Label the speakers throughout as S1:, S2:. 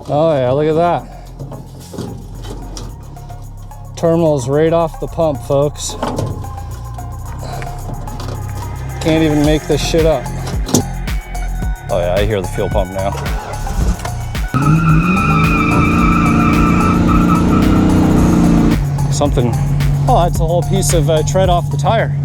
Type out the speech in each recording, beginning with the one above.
S1: Oh yeah, look at that. Terminals right off the pump, folks. Can't even make this shit up. Oh yeah, I hear the fuel pump now. Something, oh, that's a whole piece of tread off the tire.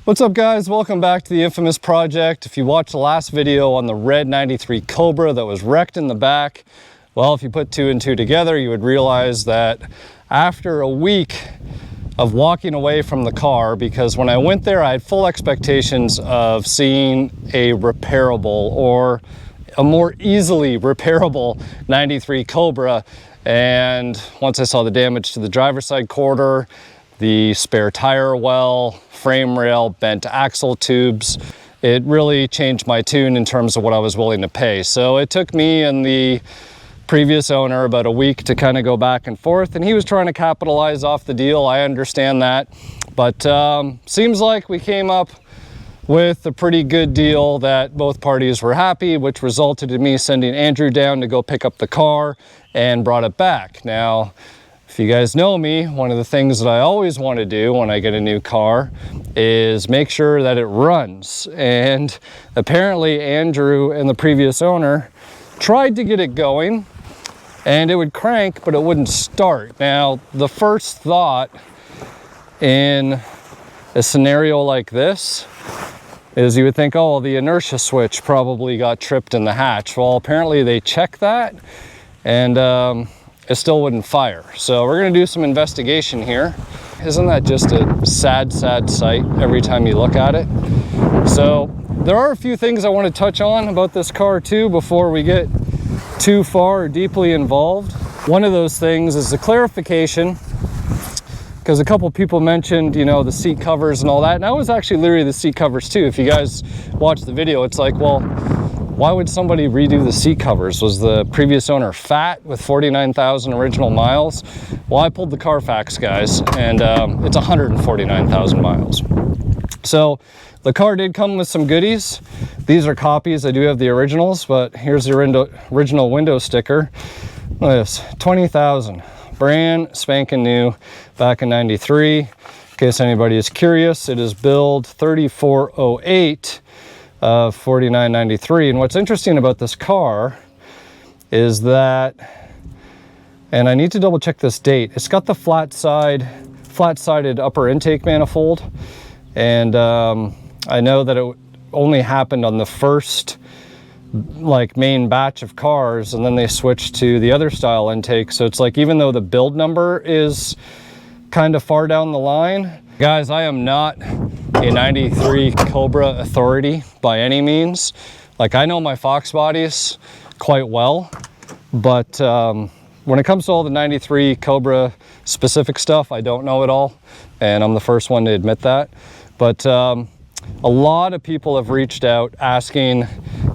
S1: What's up guys, welcome back to the infamous project. If you watched the last video on the red 93 Cobra that was wrecked in the back, well, if you put two and two together, you would realize that after a week of walking away from the car, because when I went there, I had full expectations of seeing a repairable or a more easily repairable 93 Cobra. And once I saw the damage to the driver's side quarter, the spare tire well, frame rail, bent axle tubes, it really changed my tune in terms of what I was willing to pay. So it took me and the previous owner about a week to kind of go back and forth, and he was trying to capitalize off the deal. I understand that, but seems like we came up with a pretty good deal that both parties were happy, which resulted in me sending Andrew down to go pick up the car and brought it back. Now, if you guys know me, one of the things that I always want to do when I get a new car is make sure that it runs. And apparently Andrew and the previous owner tried to get it going and it would crank, but it wouldn't start. Now, the first thought in a scenario like this is you would think, oh, well, the inertia switch probably got tripped in the hatch. Well, apparently they checked that and it still wouldn't fire. So we're gonna do some investigation here. Isn't that just a sad, sad sight every time you look at it? So there are a few things I want to touch on about this car too before we get too far or deeply involved. One of those things is the clarification, because a couple people mentioned, you know, the seat covers and all that, and I was actually literally the seat covers too. If you guys watch the video, it's like, well, why would somebody redo the seat covers? Was the previous owner fat with 49,000 original miles? Well, I pulled the Carfax, guys, and it's 149,000 miles. So the car did come with some goodies. These are copies. I do have the originals, but here's the original window sticker. Look at this, 20,000, brand spanking new back in 93. In case anybody is curious, it is build 3408. 49.93. And what's interesting about this car is that, and I need to double check this date, it's got the flat-sided upper intake manifold, and I know that it only happened on the first like main batch of cars, and then they switched to the other style intake. So it's like, even though the build number is kind of far down the line, guys, I am not a 93 Cobra authority by any means. Like, I know my fox bodies quite well, but when it comes to all the 93 Cobra specific stuff, I don't know it all, and I'm the first one to admit that. But a lot of people have reached out asking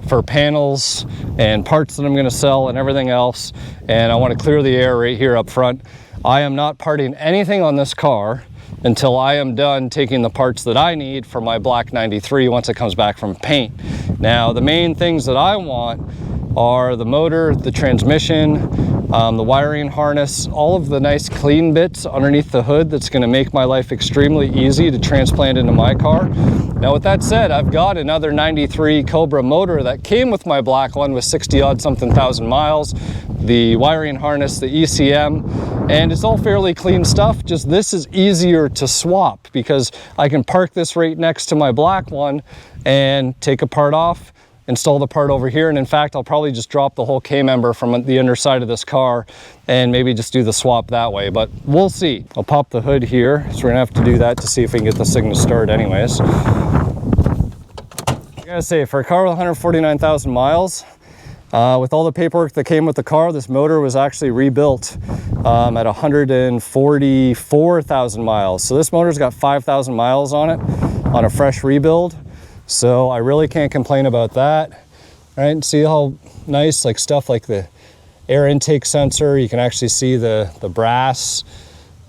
S1: for panels and parts that I'm going to sell and everything else, and I want to clear the air right here up front. I am not parting anything on this car until I am done taking the parts that I need for my black 93 once it comes back from paint. Now, the main things that I want are the motor, the transmission, the wiring harness, all of the nice clean bits underneath the hood that's going to make my life extremely easy to transplant into my car. Now, with that said, I've got another 93 Cobra motor that came with my black one with 60-odd something thousand miles, the wiring harness, the ECM, and it's all fairly clean stuff. Just this is easier to swap because I can park this right next to my black one and take a part off, install the part over here, and in fact, I'll probably just drop the whole K-member from the underside of this car and maybe just do the swap that way, but we'll see. I'll pop the hood here, so we're gonna have to do that to see if we can get this thing to start anyways. I gotta say, for a car with 149,000 miles, With all the paperwork that came with the car, this motor was actually rebuilt at 144,000 miles. So this motor's got 5,000 miles on it on a fresh rebuild. So I really can't complain about that. Right, see how nice, like stuff like the air intake sensor, you can actually see the brass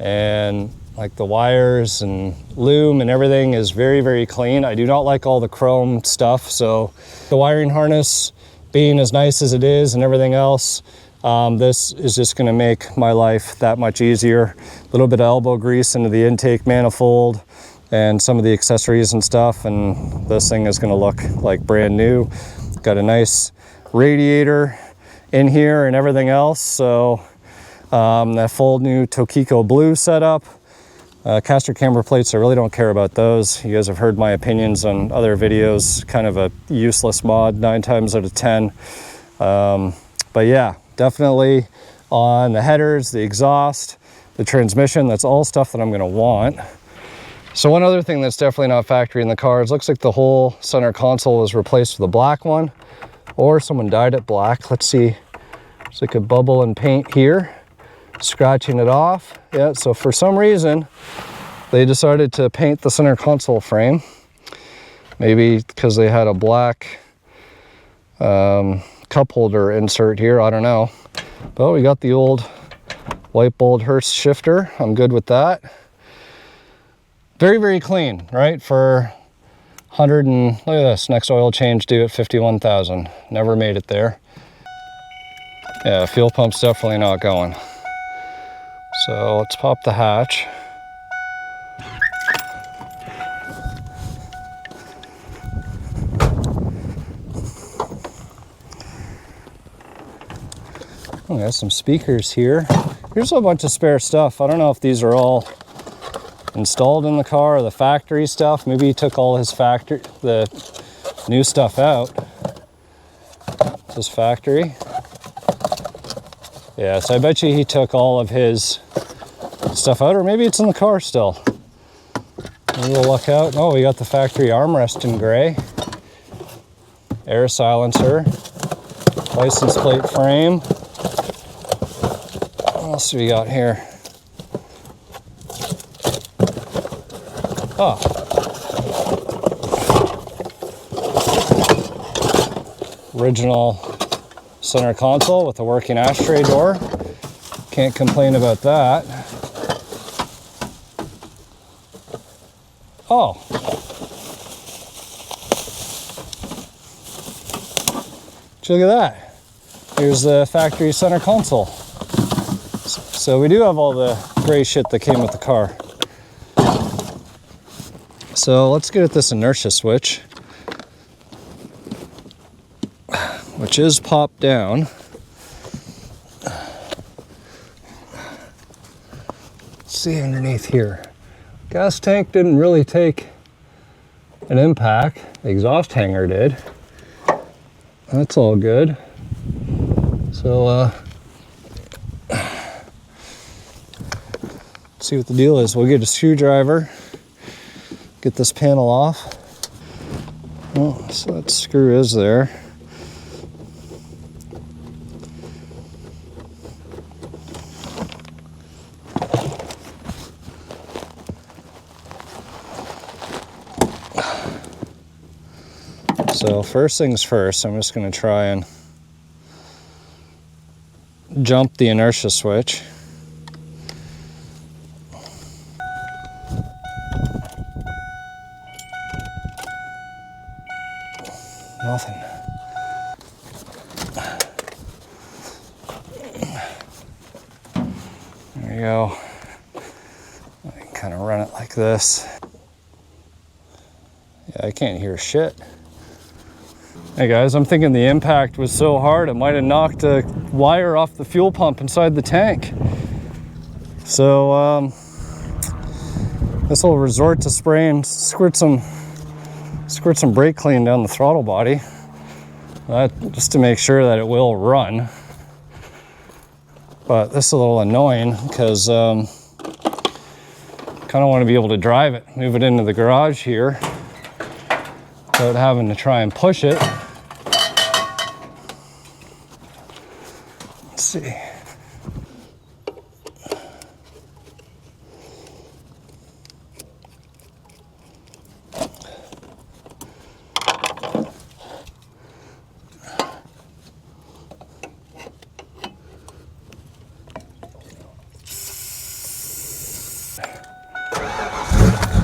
S1: and like the wires and loom and everything is very, very clean. I do not like all the chrome stuff. So the wiring harness being as nice as it is and everything else, this is just gonna make my life that much easier. A little bit of elbow grease into the intake manifold and some of the accessories and stuff, and this thing is gonna look like brand new. Got a nice radiator in here and everything else. So that full new Tokiko blue setup. Caster camber plates, I really don't care about those. You guys have heard my opinions on other videos. Kind of a useless mod 9 times out of 10. But yeah, definitely on the headers, the exhaust, the transmission, that's all stuff that I'm gonna want. So one other thing that's definitely not factory in the car is, looks like the whole center console was replaced with a black one, or someone dyed it black. Let's see, there's like a bubble in paint here, scratching it off. Yeah, so for some reason, they decided to paint the center console frame. Maybe because they had a black cup holder insert here, I don't know. But we got the old white bolt Hurst shifter. I'm good with that. Very, very clean, right? For 100 and, look at this, next oil change due at 51,000. Never made it there. Yeah, fuel pump's definitely not going. So let's pop the hatch. Oh, we got some speakers here. Here's a bunch of spare stuff. I don't know if these are all installed in the car or the factory stuff. Maybe he took all his the new stuff out. This is factory. Yeah, so I bet you he took all of his stuff out, or maybe it's in the car still. Maybe we'll look out. Oh, we got the factory armrest in gray. Air silencer. License plate frame. What else do we got here? Oh. Original center console with a working ashtray door. Can't complain about that. Oh. Look at that. Here's the factory center console. So we do have all the gray shit that came with the car. So let's get at this inertia switch, which is popped down. Let's see underneath here. Gas tank didn't really take an impact. The exhaust hanger did. That's all good. So let's see what the deal is. We'll get a screwdriver. Get this panel off. Oh, so that screw is there. So first things first, I'm just going to try and jump the inertia switch. Nothing. There you go. I can kind of run it like this. Yeah, I can't hear shit. Hey guys, I'm thinking the impact was so hard it might have knocked a wire off the fuel pump inside the tank. So this will resort to spraying, squirt some brake clean down the throttle body, just to make sure that it will run. But this is a little annoying because kind of want to be able to drive it, move it into the garage here without having to try and push it. see.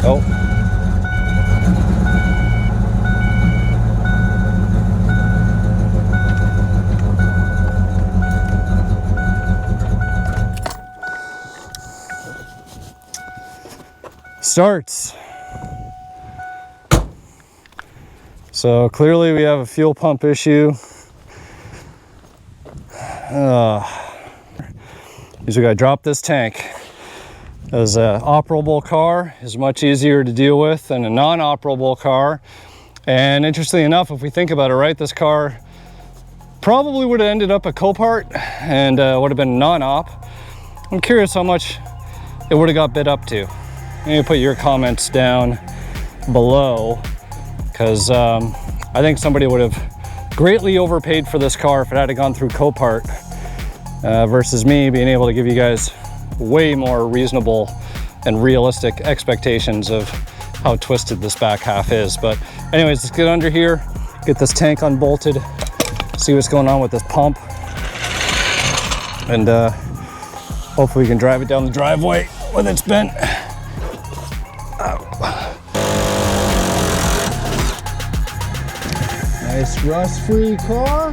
S1: Oh. Starts. So clearly we have a fuel pump issue. Means we gotta drop this tank. As an operable car is much easier to deal with than a non-operable car. And interestingly enough, if we think about it, right, this car probably would have ended up a Copart and would have been non-op. I'm curious how much it would have got bid up to. Maybe put your comments down below, because I think somebody would have greatly overpaid for this car if it had gone through Copart versus me being able to give you guys way more reasonable and realistic expectations of how twisted this back half is. But anyways, let's get under here, get this tank unbolted, see what's going on with this pump, and hopefully we can drive it down the driveway with its bent. Nice rust-free car.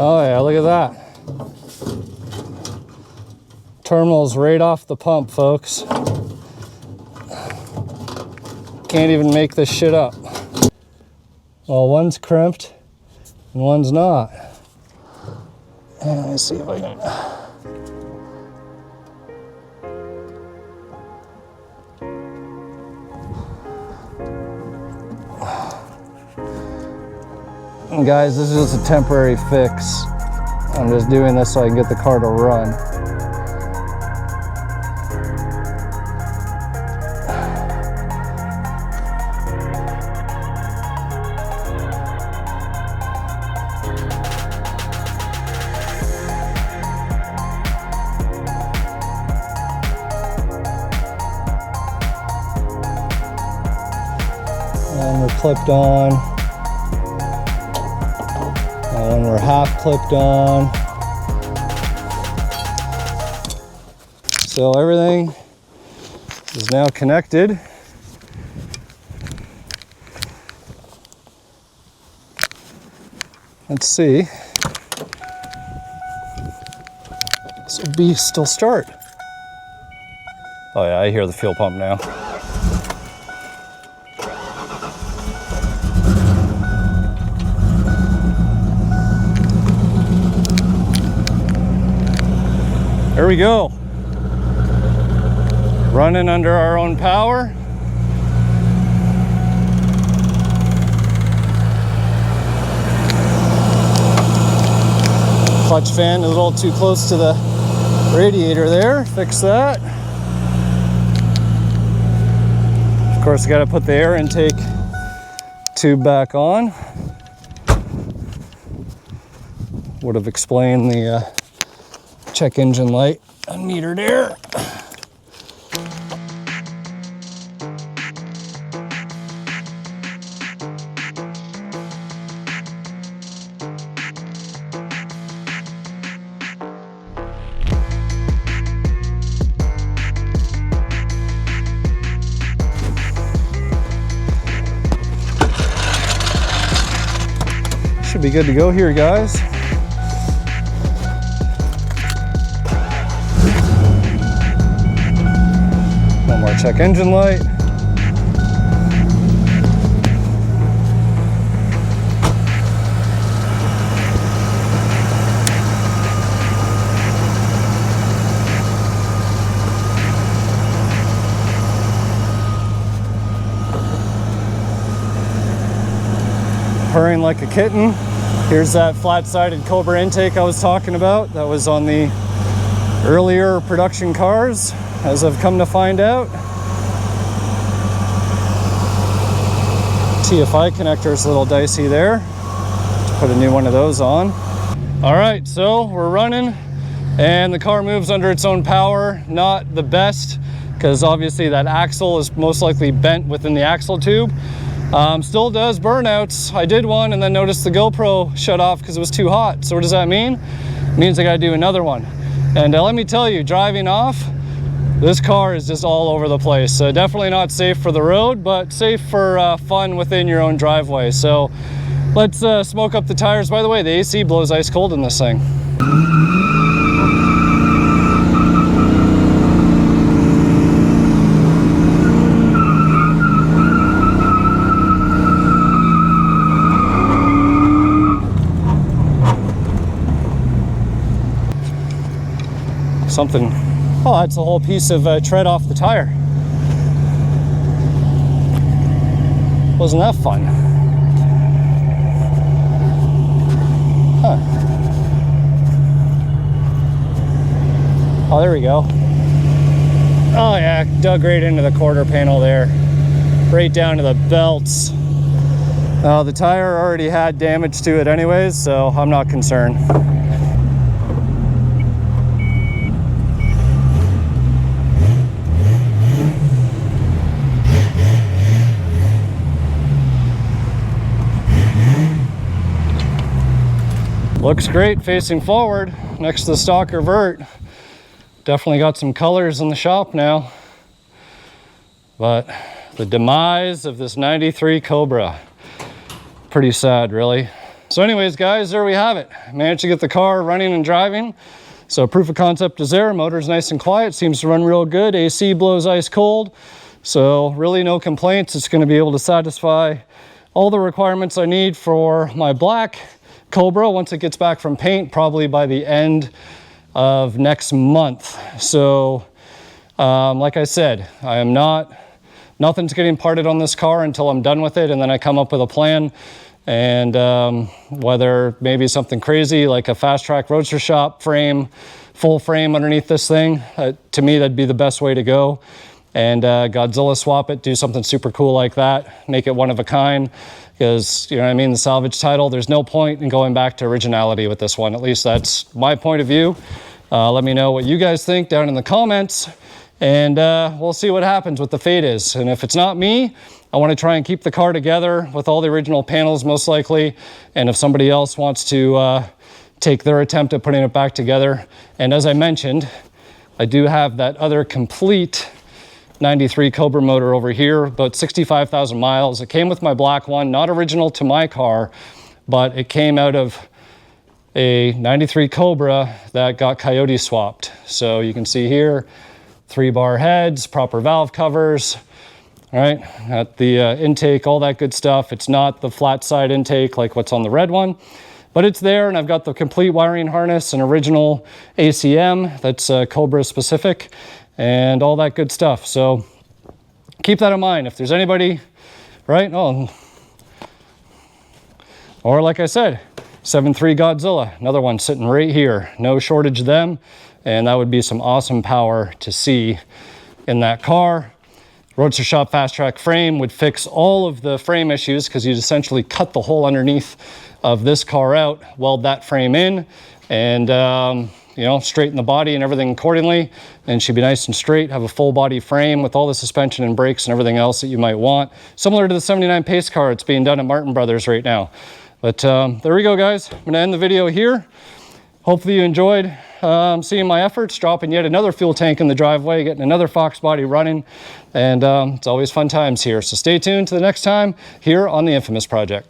S1: Oh yeah, look at that. Terminal's right off the pump, folks. Can't even make this shit up. Well, one's crimped and one's not. And let's see if I can. And guys, this is just a temporary fix. I'm just doing this so I can get the car to run. And we're clipped on. And we're half clipped on. So everything is now connected. Let's see. This will be still start. Oh yeah, I hear the fuel pump now. There we go. Running under our own power. Clutch fan is a little too close to the radiator there. Fix that. Of course, I got to put the air intake tube back on. Would have explained the check engine light, unmetered air. Should be good to go here, guys. One more check engine light. Purring like a kitten. Here's that flat-sided Cobra intake I was talking about. That was on the earlier production cars, as I've come to find out. TFI connector's a little dicey there. Put a new one of those on. All right, so we're running and the car moves under its own power. Not the best, because obviously that axle is most likely bent within the axle tube. Still does burnouts. I did one and then noticed the GoPro shut off because it was too hot. So what does that mean? It means I gotta do another one. And let me tell you, driving off, this car is just all over the place. So definitely not safe for the road, but safe for fun within your own driveway. So let's smoke up the tires. By the way, the AC blows ice cold in this thing. Something, oh, that's a whole piece of tread off the tire. Wasn't that fun? Huh. Oh, there we go. Oh yeah, dug right into the quarter panel there. Right down to the belts. The tire already had damage to it anyways, so I'm not concerned. Looks great facing forward next to the stocker vert. Definitely got some colors in the shop now. But the demise of this 93 Cobra. Pretty sad, really. So anyways, guys, there we have it. Managed to get the car running and driving. So proof of concept is there. Motor's nice and quiet. Seems to run real good. AC blows ice cold. So really no complaints. It's going to be able to satisfy all the requirements I need for my black Cobra once it gets back from paint, probably by the end of next month. So like I said, nothing's getting parted on this car until I'm done with it, and then I come up with a plan. And whether maybe something crazy like a fast track roadster shop frame, full frame underneath this thing, to me that'd be the best way to go. And Godzilla swap it, do something super cool like that, make it one of a kind. Because, you know what I mean, the salvage title, there's no point in going back to originality with this one. At least that's my point of view. Let me know what you guys think down in the comments, and we'll see what happens, what the fate is. And if it's not me, I want to try and keep the car together with all the original panels most likely. And if somebody else wants to take their attempt at putting it back together. And as I mentioned, I do have that other complete 93 Cobra motor over here, about 65,000 miles. It came with my black one, not original to my car, but it came out of a 93 Cobra that got Coyote swapped. So you can see here, 3-bar heads, proper valve covers, all right, at the intake, all that good stuff. It's not the flat side intake like what's on the red one, but it's there, and I've got the complete wiring harness, an original ACM that's Cobra specific, and all that good stuff. So keep that in mind. If there's anybody, right? Oh, or like I said, 7.3 Godzilla, another one sitting right here. No shortage of them, and that would be some awesome power to see in that car. Roadster Shop Fast Track frame would fix all of the frame issues, because you'd essentially cut the hole underneath of this car out, weld that frame in, and you know, straighten the body and everything accordingly, and she'd be nice and straight, have a full body frame with all the suspension and brakes and everything else that you might want. Similar to the 79 pace car, it's being done at Martin Brothers right now. But there we go, guys. I'm gonna end the video here. Hopefully you enjoyed seeing my efforts, dropping yet another fuel tank in the driveway, getting another fox body running, and it's always fun times here. So stay tuned to the next time here on the Infamous Project.